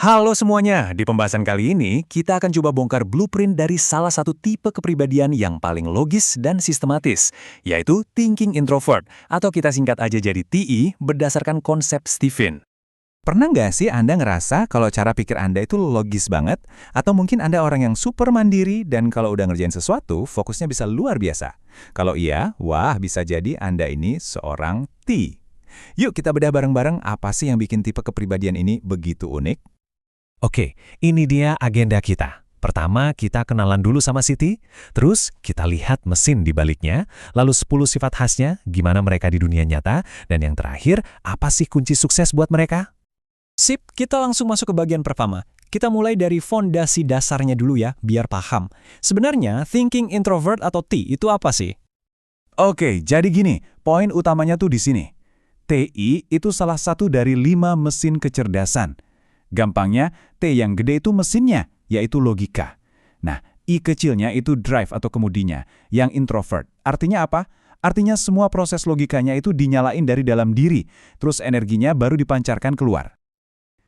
Halo semuanya, di pembahasan kali ini kita akan coba bongkar blueprint dari salah satu tipe kepribadian yang paling logis dan sistematis, yaitu thinking introvert, atau kita singkat aja jadi TI berdasarkan konsep Stephen. Pernah nggak sih Anda ngerasa kalau cara pikir Anda itu logis banget? Atau mungkin Anda orang yang super mandiri dan kalau udah ngerjain sesuatu, fokusnya bisa luar biasa? Kalau iya, wah bisa jadi Anda ini seorang T. Yuk kita bedah bareng-bareng apa sih yang bikin tipe kepribadian ini begitu unik? Oke, ini dia agenda kita. Pertama, kita kenalan dulu sama Siti, terus kita lihat mesin di baliknya, lalu 10 sifat khasnya, gimana mereka di dunia nyata, dan yang terakhir, apa sih kunci sukses buat mereka? Sip, kita langsung masuk ke bagian pertama. Kita mulai dari fondasi dasarnya dulu ya, biar paham. Sebenarnya, thinking introvert atau T itu apa sih? Oke, jadi gini, poin utamanya tuh di sini. TI itu salah satu dari 5 mesin kecerdasan. Gampangnya, T yang gede itu mesinnya, yaitu logika. Nah, I kecilnya itu drive atau kemudinya, yang introvert. Artinya apa? Artinya semua proses logikanya itu dinyalain dari dalam diri, terus energinya baru dipancarkan keluar.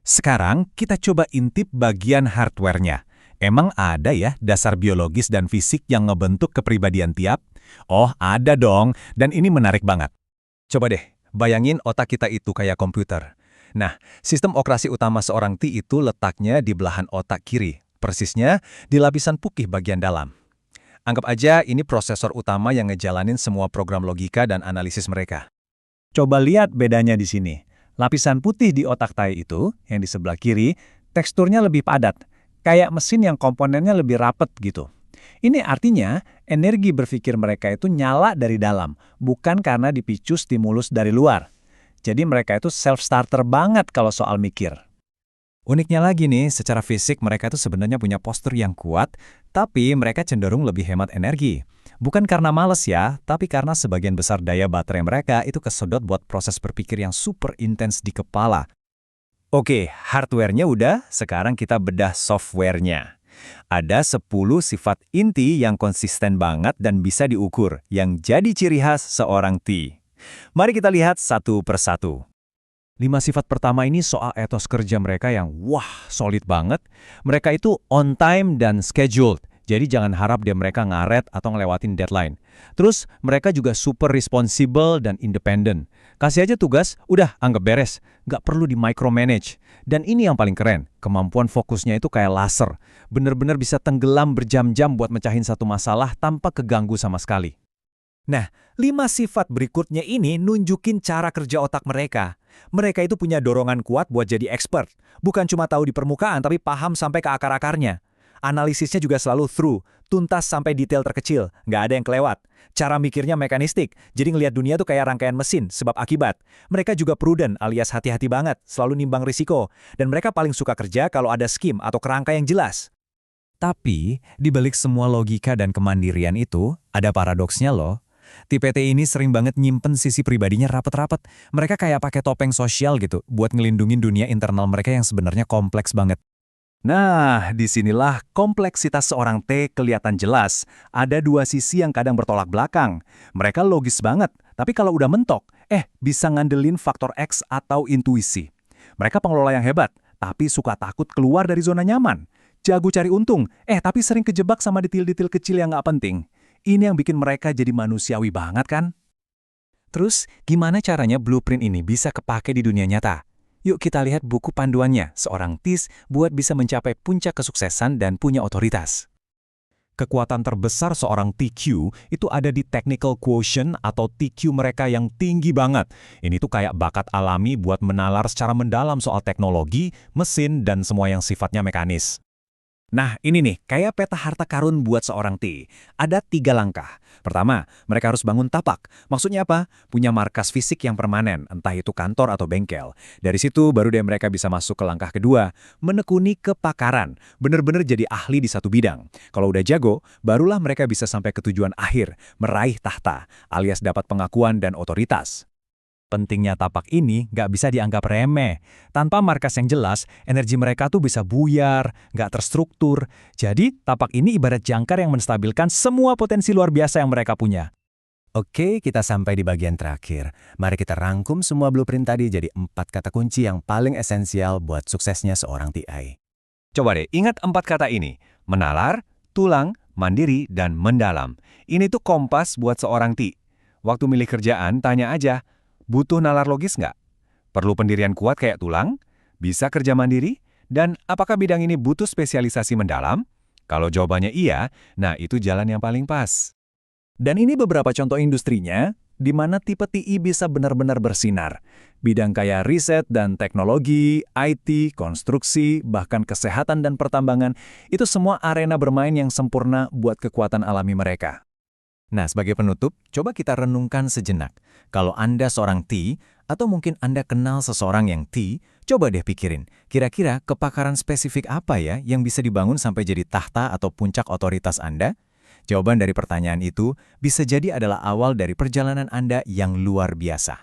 Sekarang, kita coba intip bagian hardware-nya. Emang ada ya dasar biologis dan fisik yang ngebentuk kepribadian tiap? Oh, ada dong, dan ini menarik banget. Coba deh, bayangin otak kita itu kayak komputer. Nah, sistem operasi utama seorang T itu letaknya di belahan otak kiri, persisnya di lapisan pukih bagian dalam. Anggap aja ini prosesor utama yang ngejalanin semua program logika dan analisis mereka. Coba lihat bedanya di sini. Lapisan putih di otak tai itu, yang di sebelah kiri, teksturnya lebih padat, kayak mesin yang komponennya lebih rapet gitu. Ini artinya energi berpikir mereka itu nyala dari dalam, bukan karena dipicu stimulus dari luar. Jadi mereka itu self-starter banget kalau soal mikir. Uniknya lagi nih, secara fisik mereka itu sebenarnya punya postur yang kuat, tapi mereka cenderung lebih hemat energi. Bukan karena males ya, tapi karena sebagian besar daya baterai mereka itu kesedot buat proses berpikir yang super intens di kepala. Oke, hardware-nya udah, sekarang kita bedah software-nya. Ada 10 sifat inti yang konsisten banget dan bisa diukur, yang jadi ciri khas seorang T. Mari kita lihat satu persatu. 5 sifat pertama ini soal etos kerja mereka yang solid banget. Mereka itu on time dan scheduled. Jadi jangan harap mereka ngaret atau ngelewatin deadline. Terus mereka juga super responsible dan independent. Kasih aja tugas, udah anggap beres. Nggak perlu di micromanage. Dan ini yang paling keren, kemampuan fokusnya itu kayak laser. Bener-bener bisa tenggelam berjam-jam buat mecahin satu masalah tanpa keganggu sama sekali. Nah, 5 sifat berikutnya ini nunjukin cara kerja otak mereka. Mereka itu punya dorongan kuat buat jadi expert. Bukan cuma tahu di permukaan, tapi paham sampai ke akar-akarnya. Analisisnya juga selalu through, tuntas sampai detail terkecil, nggak ada yang kelewat. Cara mikirnya mekanistik, jadi ngelihat dunia tuh kayak rangkaian mesin, sebab akibat. Mereka juga prudent alias hati-hati banget, selalu nimbang risiko. Dan mereka paling suka kerja kalau ada skim atau kerangka yang jelas. Tapi, di balik semua logika dan kemandirian itu, ada paradoksnya loh. Tipe T ini sering banget nyimpen sisi pribadinya rapet-rapet. Mereka kayak pakai topeng sosial gitu, buat ngelindungin dunia internal mereka yang sebenarnya kompleks banget. Nah, disinilah kompleksitas seorang T kelihatan jelas. Ada 2 sisi yang kadang bertolak belakang. Mereka logis banget, tapi kalau udah mentok, bisa ngandelin faktor X atau intuisi. Mereka pengelola yang hebat, tapi suka takut keluar dari zona nyaman. Jago cari untung, tapi sering kejebak sama detail-detail kecil yang nggak penting. Ini yang bikin mereka jadi manusiawi banget kan? Terus, gimana caranya blueprint ini bisa kepake di dunia nyata? Yuk kita lihat buku panduannya, seorang TIS buat bisa mencapai puncak kesuksesan dan punya otoritas. Kekuatan terbesar seorang TQ itu ada di technical quotient atau TQ mereka yang tinggi banget. Ini tuh kayak bakat alami buat menalar secara mendalam soal teknologi, mesin, dan semua yang sifatnya mekanis. Nah, ini nih, kayak peta harta karun buat seorang T. Ada 3 langkah. Pertama, mereka harus bangun tapak. Maksudnya apa? Punya markas fisik yang permanen, entah itu kantor atau bengkel. Dari situ baru mereka bisa masuk ke langkah kedua, menekuni kepakaran. Bener-bener jadi ahli di satu bidang. Kalau udah jago, barulah mereka bisa sampai ke tujuan akhir, meraih tahta, alias dapat pengakuan dan otoritas. Pentingnya tapak ini nggak bisa dianggap remeh. Tanpa markas yang jelas, energi mereka tuh bisa buyar, nggak terstruktur. Jadi, tapak ini ibarat jangkar yang menstabilkan semua potensi luar biasa yang mereka punya. Oke, kita sampai di bagian terakhir. Mari kita rangkum semua blueprint tadi jadi 4 kata kunci yang paling esensial buat suksesnya seorang TI. Coba deh, ingat 4 kata ini. Menalar, tulang, mandiri, dan mendalam. Ini tuh kompas buat seorang TI. Waktu milih kerjaan, tanya aja, butuh nalar logis nggak? Perlu pendirian kuat kayak tulang? Bisa kerja mandiri? Dan apakah bidang ini butuh spesialisasi mendalam? Kalau jawabannya iya, nah itu jalan yang paling pas. Dan ini beberapa contoh industrinya, di mana tipe TI bisa benar-benar bersinar. Bidang kayak riset dan teknologi, IT, konstruksi, bahkan kesehatan dan pertambangan, itu semua arena bermain yang sempurna buat kekuatan alami mereka. Nah, sebagai penutup, coba kita renungkan sejenak. Kalau Anda seorang TI, atau mungkin Anda kenal seseorang yang TI, coba deh pikirin, kira-kira kepakaran spesifik apa ya yang bisa dibangun sampai jadi tahta atau puncak otoritas Anda? Jawaban dari pertanyaan itu bisa jadi adalah awal dari perjalanan Anda yang luar biasa.